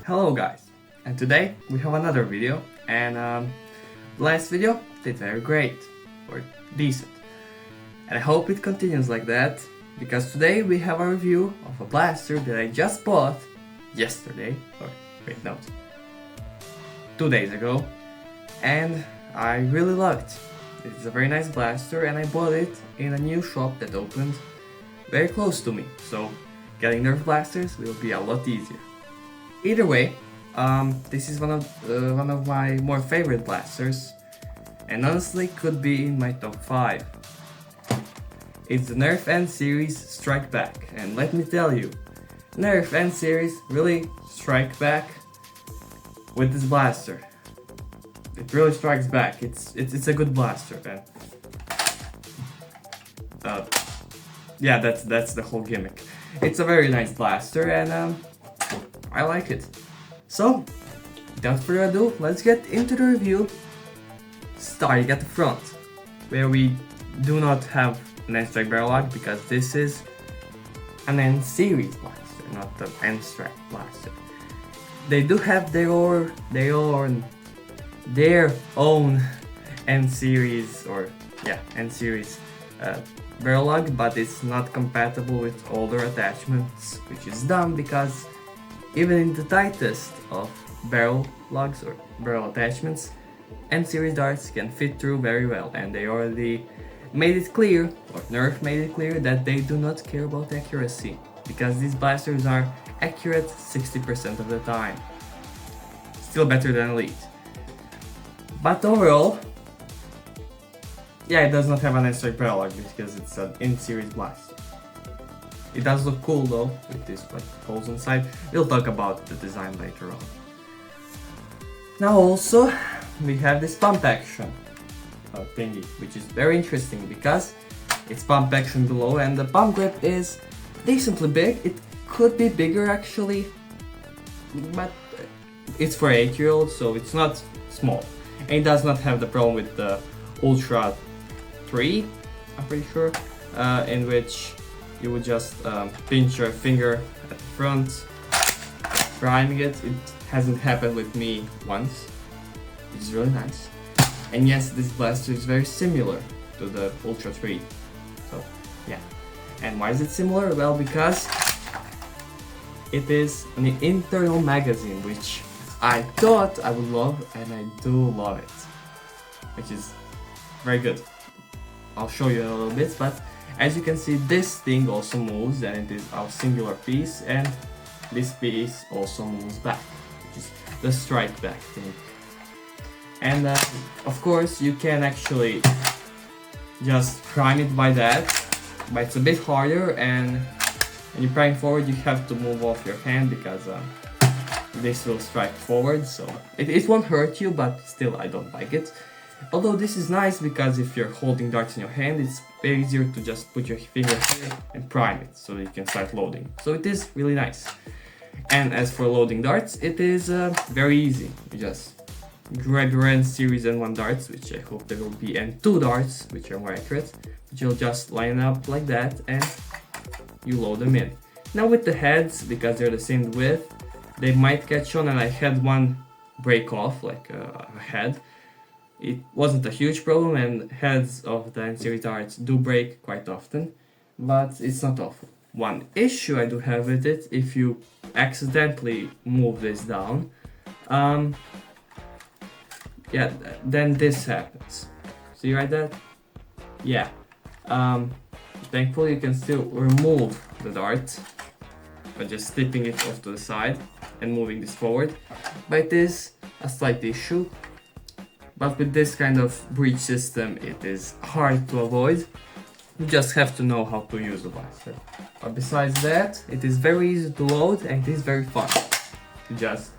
Hello guys, and today we have another video, and last video did very great, or decent, and I hope it continues like that, because today we have a review of a blaster that I just bought yesterday, or wait no, 2 days ago, and I really loved it. It's a very nice blaster and I bought it in a new shop that opened very close to me, so getting Nerf blasters will be a lot easier. Either way, this is one of my more favorite blasters, and honestly could be in my top 5. It's the Nerf N Series Strikeback, and let me tell you, Nerf N Series really strike back with this blaster. It really strikes back. It's a good blaster, man. Yeah, that's the whole gimmick. It's a very nice blaster, and I like it. So, without further ado, let's get into the review. Starting at the front, where we do not have an N-Strike barrel lock because this is an N-Series blaster, not the N-Strike blaster. They do have their own N-Series N-Series barrel lock, but it's not compatible with older attachments, which is dumb because even in the tightest of barrel lugs or barrel attachments, N-Series darts can fit through very well, and they already made it clear, or Nerf made it clear, that they do not care about accuracy, because these blasters are accurate 60% of the time. Still better than Elite. But overall, yeah, it does not have an N-Strike barrel lock because it's an N-Series blaster. It does look cool though, with these holes inside. We'll talk about the design later on. Now also, we have this pump action thingy, which is very interesting because it's pump action below and the pump grip is decently big. It could be bigger actually, but it's for 8-year-olds, so it's not small. And it does not have the problem with the Ultra 3, I'm pretty sure, in which you would just pinch your finger at the front, priming it. It hasn't happened with me once, which is really nice. And yes, this blaster is very similar to the Ultra 3. So yeah. And why is it similar? Well, because it is an internal magazine, which I thought I would love, and I do love it, which is very good. I'll show you in a little bit, but as you can see, this thing also moves, and it is a singular piece, and this piece also moves back, which is the strike back thing. And of course, you can actually just prime it by that, but it's a bit harder, and when you prime forward, you have to move off your hand because this will strike forward, so it won't hurt you, but still I don't like it. Although this is nice because if you're holding darts in your hand, it's very easier to just put your finger here and prime it so you can start loading. So it is really nice. And as for loading darts, it is very easy. You just grab your N-Series N1 darts, which I hope there will be N2 darts, which are more accurate. But you'll just line up like that and you load them in. Now with the heads, because they're the same width, they might catch on, and I had one break off, like a head. It wasn't a huge problem, and heads of the N-Series darts do break quite often, but it's not awful. One issue I do have with it, if you accidentally move this down, yeah, then this happens. See right that? Yeah. Thankfully you can still remove the dart by just tipping it off to the side and moving this forward, but it is a slight issue. But with this kind of breach system, it is hard to avoid. You just have to know how to use the blaster. But besides that, it is very easy to load, and it is very fun to just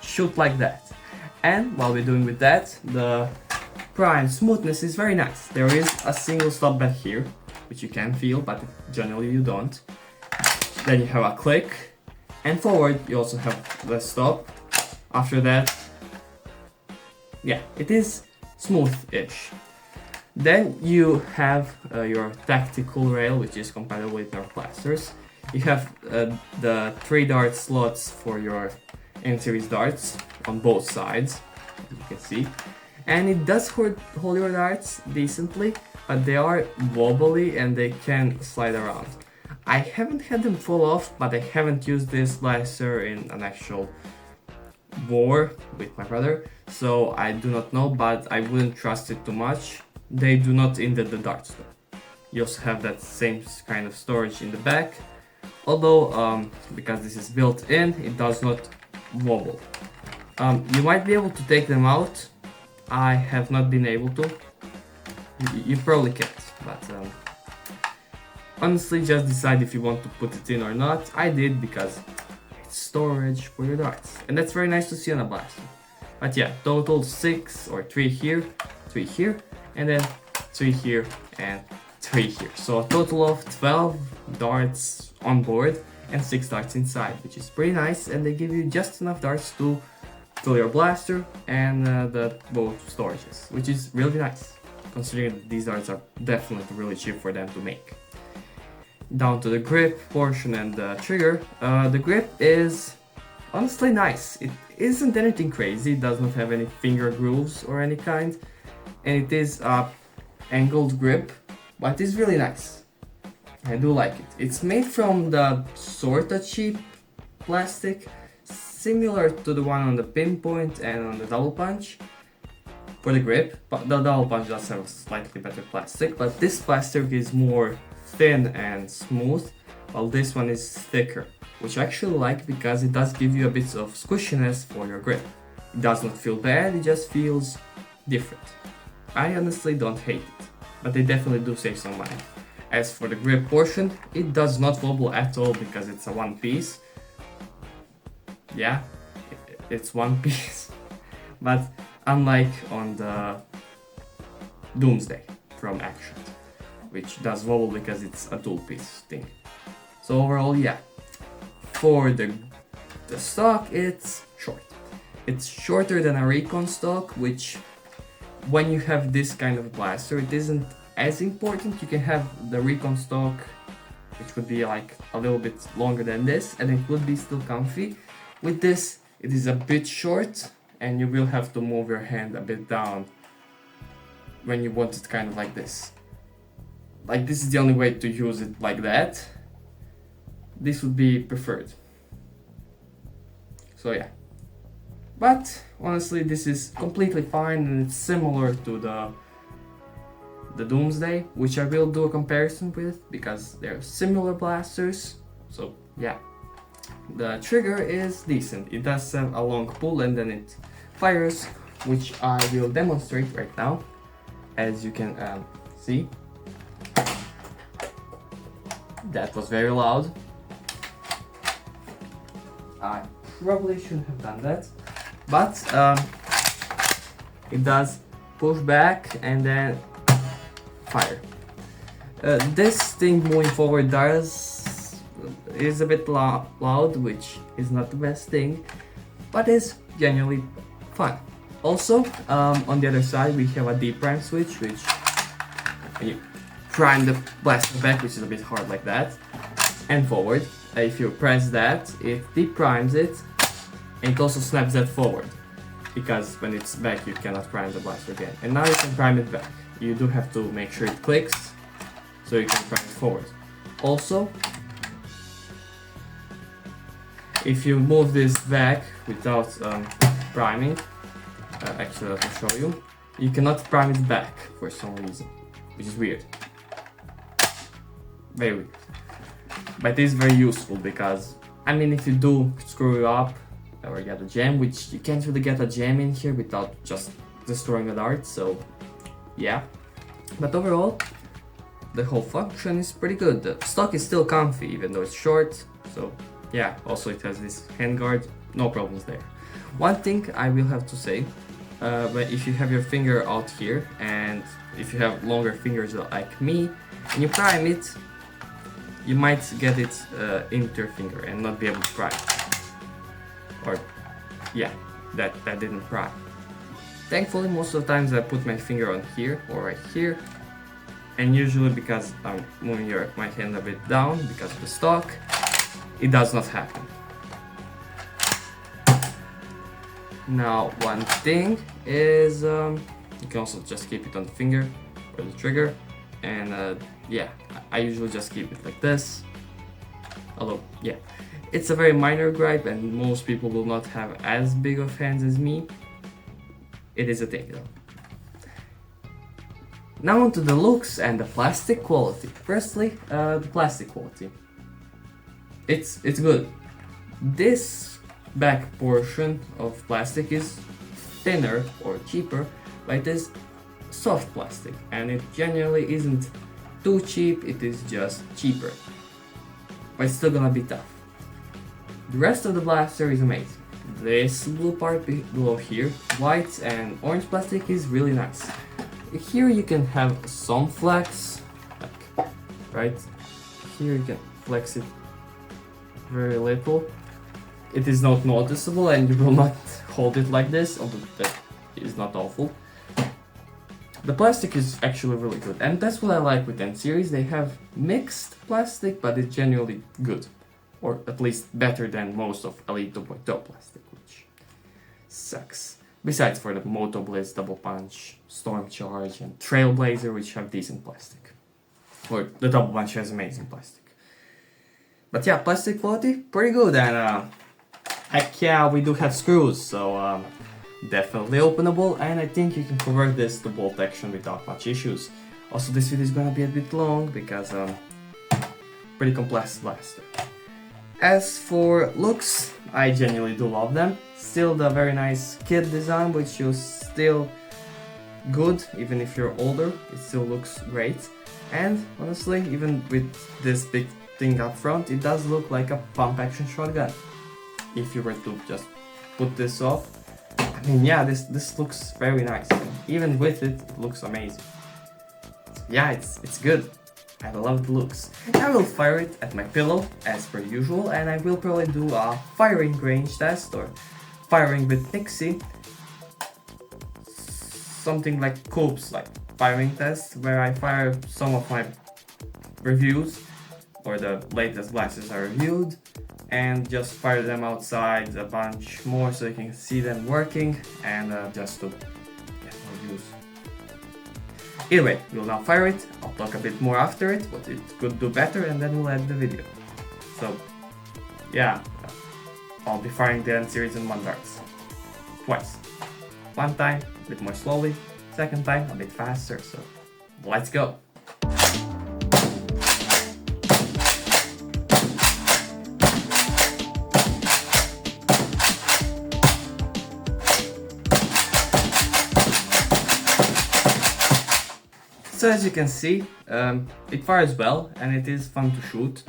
shoot like that. And while we're doing with that, the prime smoothness is very nice. There is a single stop back here, which you can feel, but generally you don't. Then you have a click, and forward you also have the stop. After that, yeah, it is smooth-ish. Then you have your tactical rail, which is compatible with Nerf blasters. You have the 3 dart slots for your N-series darts on both sides, as you can see. And it does hold your darts decently, but they are wobbly and they can slide around. I haven't had them fall off, but I haven't used this blaster in an actual war with my brother, so I do not know, but I wouldn't trust it too much. They do not indent the darts though. You also have that same kind of storage in the back, although because this is built in, it does not wobble. You might be able to take them out. I have not been able to. You probably can't, but honestly just decide if you want to put it in or not. I did because it's storage for your darts, and that's very nice to see on a blaster. But yeah, total 6 or 3 here, 3 here, and then 3 here and 3 here. So a total of 12 darts on board and 6 darts inside, which is pretty nice, and they give you just enough darts to fill your blaster and the both storages, which is really nice, considering that these darts are definitely really cheap for them to make. Down to the grip portion and the trigger. The grip is honestly nice. It isn't anything crazy, it does not have any finger grooves or any kind, and it is a angled grip, but it's really nice. I do like it. It's made from the sorta cheap plastic, similar to the one on the pinpoint and on the double punch for the grip, but the double punch does have slightly better plastic, but this plastic is more thin and smooth, while this one is thicker, which I actually like because it does give you a bit of squishiness for your grip. It does not feel bad, it just feels different. I honestly don't hate it, but they definitely do save some money. As for the grip portion, it does not wobble at all because it's a one piece. Yeah, it's one piece. But unlike on the Doomsday from Action, which does wobble because it's a dual piece thing. So overall, yeah. For the stock, it's short. It's shorter than a recon stock, which when you have this kind of blaster, it isn't as important. You can have the recon stock, which would be like a little bit longer than this, and it would be still comfy. With this, it is a bit short, and you will have to move your hand a bit down when you want it kind of like this. Like, this is the only way to use it like that. This would be preferred. So yeah. But honestly, this is completely fine, and it's similar to the Doomsday, which I will do a comparison with because they're similar blasters. So yeah. The trigger is decent. It does have a long pull and then it fires, which I will demonstrate right now, as you can see. That was very loud. I probably shouldn't have done that, but it does push back and then fire. This thing moving forward is a bit loud, which is not the best thing, but is genuinely fun. Also, on the other side we have a deprime switch, which when you prime the blaster back, which is a bit hard like that, and forward. If you press that, it deprimes it, and it also snaps that forward, because when it's back you cannot prime the blaster again. And now you can prime it back. You do have to make sure it clicks, so you can prime it forward. Also, if you move this back without priming, actually let me show you, you cannot prime it back for some reason, which is weird. Very weird. But it is very useful because, I mean, if you do screw up or get a jam, which you can't really get a jam in here without just destroying the dart, so yeah. But overall, the whole function is pretty good. The stock is still comfy even though it's short, so yeah. Also it has this handguard, no problems there. One thing I will have to say, but if you have your finger out here, and if you have longer fingers like me, and you prime it, you might get it into your finger and not be able to prime. Or, yeah, that didn't prime. Thankfully, most of the times I put my finger on here or right here, and usually because I'm moving my hand a bit down because of the stock, it does not happen. Now one thing is, you can also just keep it on the finger or the trigger, and yeah, I usually just keep it like this. Although, yeah, it's a very minor gripe and most people will not have as big of hands as me. It is a thing though. Now onto the looks and the plastic quality. Firstly, the plastic quality. It's good. This back portion of plastic is thinner or cheaper, but it is soft plastic and it generally isn't too cheap, it is just cheaper. But it's still gonna be tough. The rest of the blaster is amazing. This blue part below here, white and orange plastic, is really nice. Here you can have some flex, like, right? Here you can flex it very little. It is not noticeable and you will not hold it like this, although that is not awful. The plastic is actually really good, and that's what I like with N series. They have mixed plastic, but it's genuinely good, or at least better than most of Elite 2.0 plastic, which sucks. Besides for the Moto Blitz, Double Punch, Storm Charge, and Trailblazer, which have decent plastic. Or the Double Punch has amazing plastic. But yeah, plastic quality, pretty good, and heck yeah, we do have screws, so definitely openable, and I think you can convert this to bolt action without much issues. Also, this video is gonna be a bit long because pretty complex blaster. As for looks, I genuinely do love them. Still the very nice kit design, which is still good even if you're older. It still looks great, and honestly, even with this big thing up front, it does look like a pump action shotgun. If you were to just put this off, I mean, yeah, this looks very nice. Even with it, it looks amazing. Yeah, it's good. I love the looks. I will fire it at my pillow as per usual, and I will probably do a firing range test or firing with Pixie. Something like Coop's like firing test, where I fire some of my reviews or the latest blasters I reviewed, and just fire them outside a bunch more so you can see them working, and just to get more views. Either way, we'll now fire it. I'll talk a bit more after it, what it could do better, and then we'll end the video. So, yeah, I'll be firing the N series in one darts. Twice. One time, a bit more slowly, second time, a bit faster, so let's go! So as you can see, it fires well and it is fun to shoot.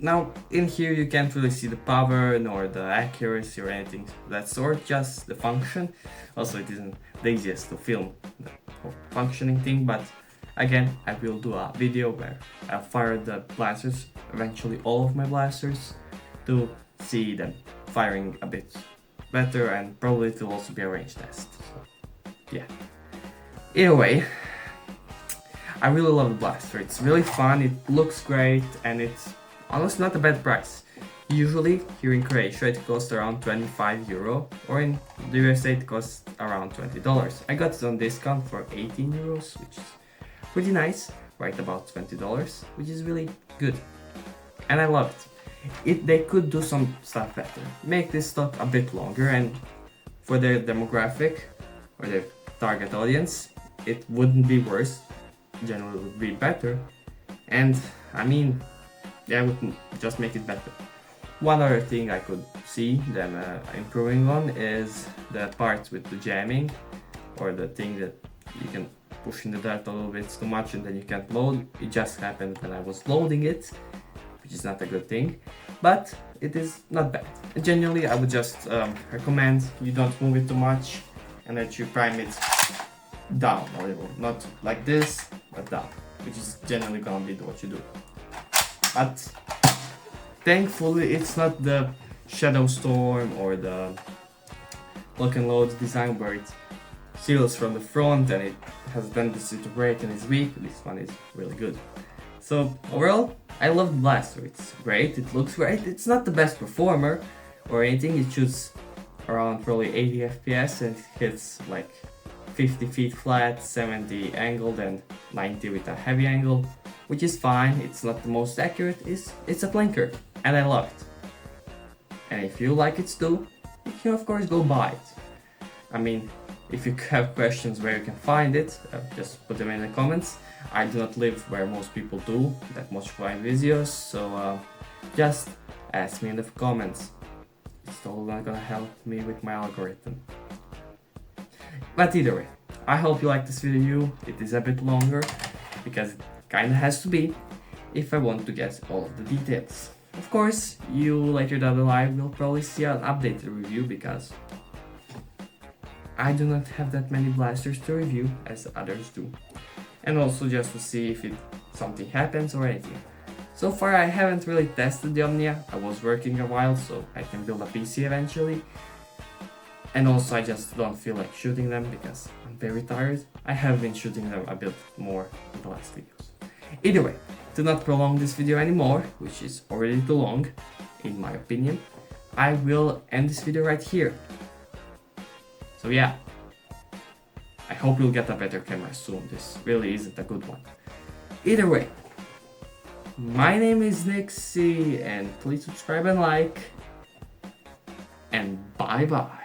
Now in here you can't really see the power nor the accuracy or anything of that sort, just the function. Also it isn't the easiest to film the whole functioning thing, but again I will do a video where I'll fire the blasters, eventually all of my blasters, to see them firing a bit better, and probably it will also be a range test. So, yeah. Either way, I really love the blaster. It's really fun, it looks great, and it's honestly not a bad price. Usually here in Croatia it costs around 25 euro, or in the USA it costs around $20. I got it on discount for 18 euros, which is pretty nice, right about $20, which is really good. And I love it. They could do some stuff better. Make this stock a bit longer, and for their demographic or their target audience, it wouldn't be worse. Generally would be better, and I mean, yeah, I would just make it better. One other thing I could see them improving on is the parts with the jamming, or the thing that you can push in the dirt a little bit too much and then you can't load. It just happened when I was loading it, which is not a good thing, but it is not bad. Genuinely, I would just recommend you don't move it too much and that you prime it down a little, not like this, but down, which is generally gonna be what you do. But thankfully it's not the Shadow Storm or the lock and load design where it seals from the front and it has tendency to break and is weak. This one is really good. So overall, I love the blaster. It's great, it looks great. It's not the best performer or anything. It shoots around probably 80 FPS and hits like 50 feet flat, 70 angled and 90 with a heavy angle, which is fine. It's not the most accurate. It's a flanker and I love it. And if you like it too, you can of course go buy it. I mean, if you have questions where you can find it, just put them in the comments. I do not live where most people do, that much find videos, so just ask me in the comments. It's totally not gonna help me with my algorithm. But either way, I hope you like this video. It is a bit longer, because it kinda has to be, if I want to get all of the details. Of course, you later down the line will probably see an updated review, because I do not have that many blasters to review as others do. And also just to see if something happens or anything. So far I haven't really tested the Omnia. I was working a while, so I can build a PC eventually. And also I just don't feel like shooting them because I'm very tired. I have been shooting them a bit more in the last videos. Either way, to not prolong this video anymore, which is already too long, in my opinion, I will end this video right here. So yeah, I hope you'll get a better camera soon. This really isn't a good one. Either way, my name is Nixie, and please subscribe and like, and bye bye.